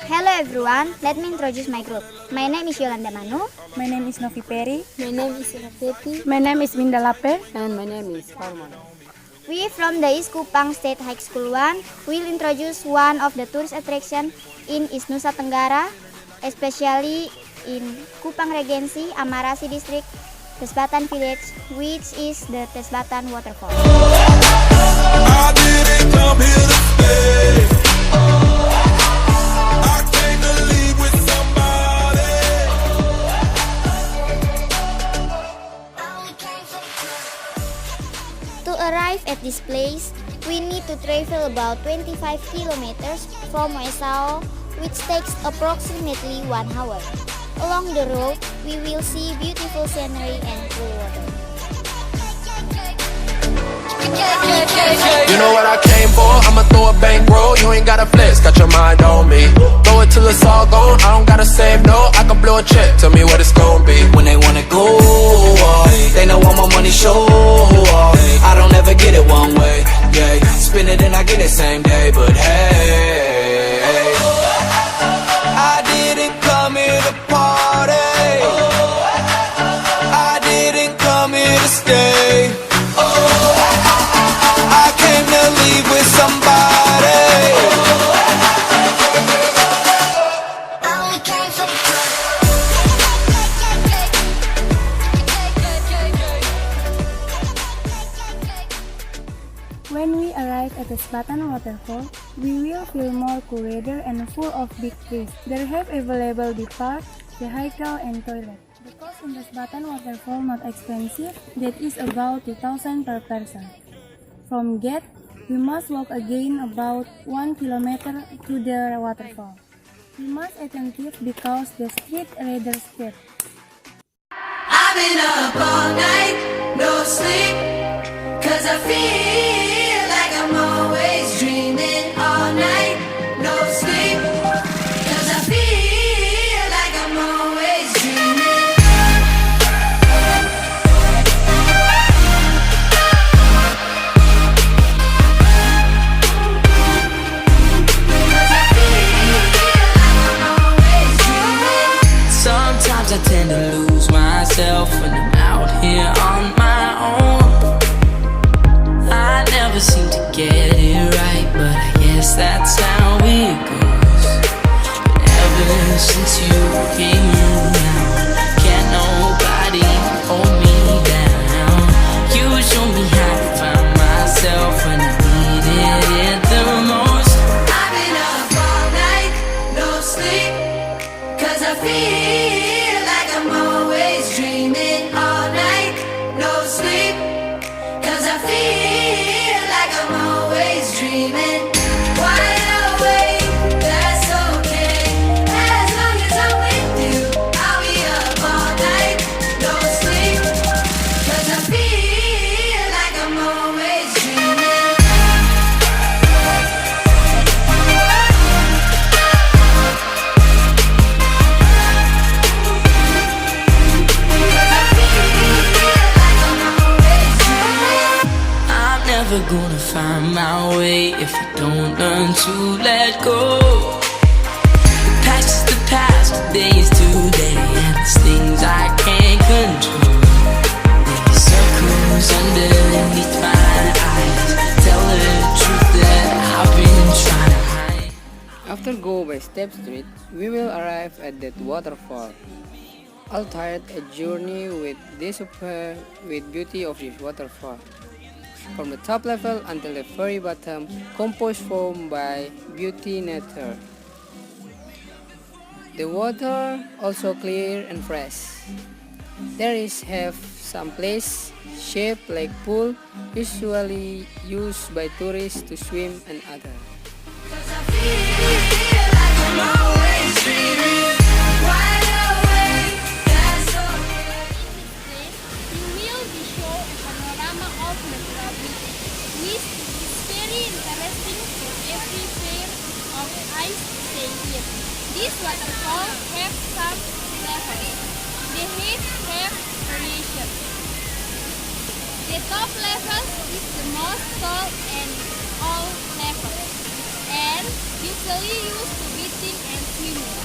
Hello everyone, let me introduce my group. My name is Yolanda Manu. My name is Novi Peri. My name is Irapeti. My name is Winda Lape. And my name is Harmon. We from the East Kupang State High School 1 will introduce one of the tourist attraction in East Nusa Tenggara, especially in Kupang Regency, Amarasi District, Tesbatan Village, which is the Tesbatan Waterfall. I didn't come here to stay. I came to leave with somebody. To arrive at this place, we need to travel about 25 kilometers from Waisao, which takes approximately 1 hour. Along the road, we will see beautiful scenery and cool water. You know what I came for? I'ma throw a bankroll. You ain't gotta flex, got your mind on me. Throw it till it's all gone. I don't gotta save no. I can blow a check. Tell me what it's gonna be. When they wanna go off, they know all my money show off. I don't ever get it one way. Yeah, spin it and I get it same day. But hey, I didn't come here to party. I didn't come here to stay. I came to leave with somebody. When we arrive at Tesbatan Waterfall, we will feel more cool weather and full of big trees. They have available the park, vehicle and toilet. The cost in Tesbatan Waterfall not expensive, that is about 2,000 per person. From gate, we must walk again about 1 kilometer to the waterfall. We must attentive because the street rather steep. I've been up all night, no sleep, 'cause I feel like I'm always dreaming all night, no sleep, 'cause I feel like I'm always dreaming. Sometimes I tend to lose myself when I'm out here on my own. I never seem to get it right, but I guess that's how it goes. But ever since you came around, can't nobody hold me down. You show me how to find myself when I needed it the most. I've been up all night, no sleep, 'cause I feel like I'm always dreaming all night, no sleep, 'cause I feel like I'm always dreaming. Wide awake, that's okay, as long as I'm with you. I'll be up all night, no sleep, 'cause I feel like I'm always dreaming. I'm never gonna find my way if I don't learn to let go. The past is the past, today is today, and there's things I can't control. There's circles underneath my eyes, tell the truth that I've been trying to hide. After go by Step Street, we will arrive at that waterfall. All tired a journey with despair with beauty of this waterfall. From the top level until the very bottom, composed formed by beauty nature. The water also clear and fresh. There is have some place shaped like pool, usually used by tourists to swim and other. 'Cause I feel like I'm always dreaming. Wide awake, that's okay. We will be shown a panorama of natural beauty, which is very interesting for every pair of eyes stay here. This waterfall have some levels. They have variation. The The top level is the most tall and all levels, and usually used to bathing and swimming.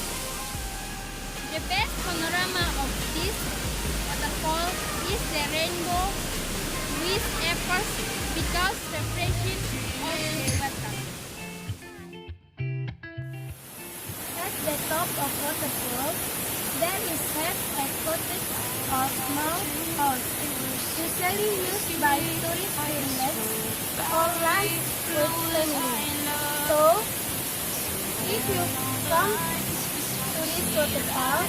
The best panorama of this waterfall is the rainbow with efforts because refreshing of the water. At the top of waterfall, there is half a cottage of small house, usually used by tourist families or lunch with family. So, if you come to this waterfall,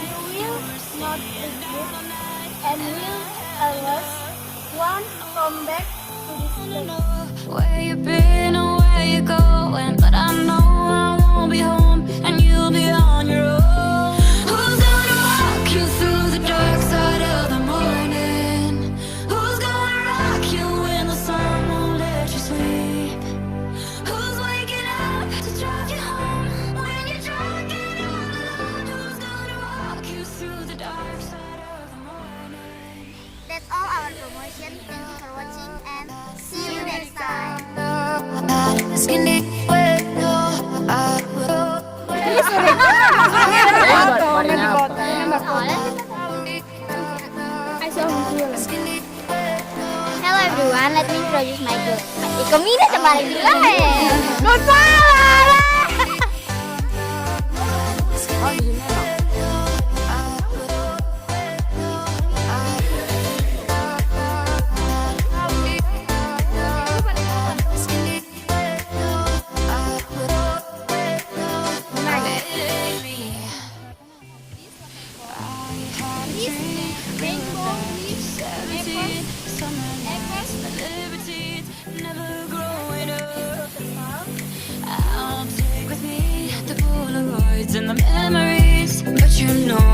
you will not regret and will always want to come back to this place. Where you been or where you going, but I know I won't be home and you'll be on your own. Who's gonna walk you through the dark side of the morning? Who's gonna rock you when the sun won't let you sleep? Who's waking up to drive you home when you're drunk and all alone? Who's gonna walk you through the dark side of the morning? That's all our promotion. Thank you for watching and see you next time. Hello everyone, let me introduce my group. Ikomina sa paling bilang eh. Good And the memories, but you know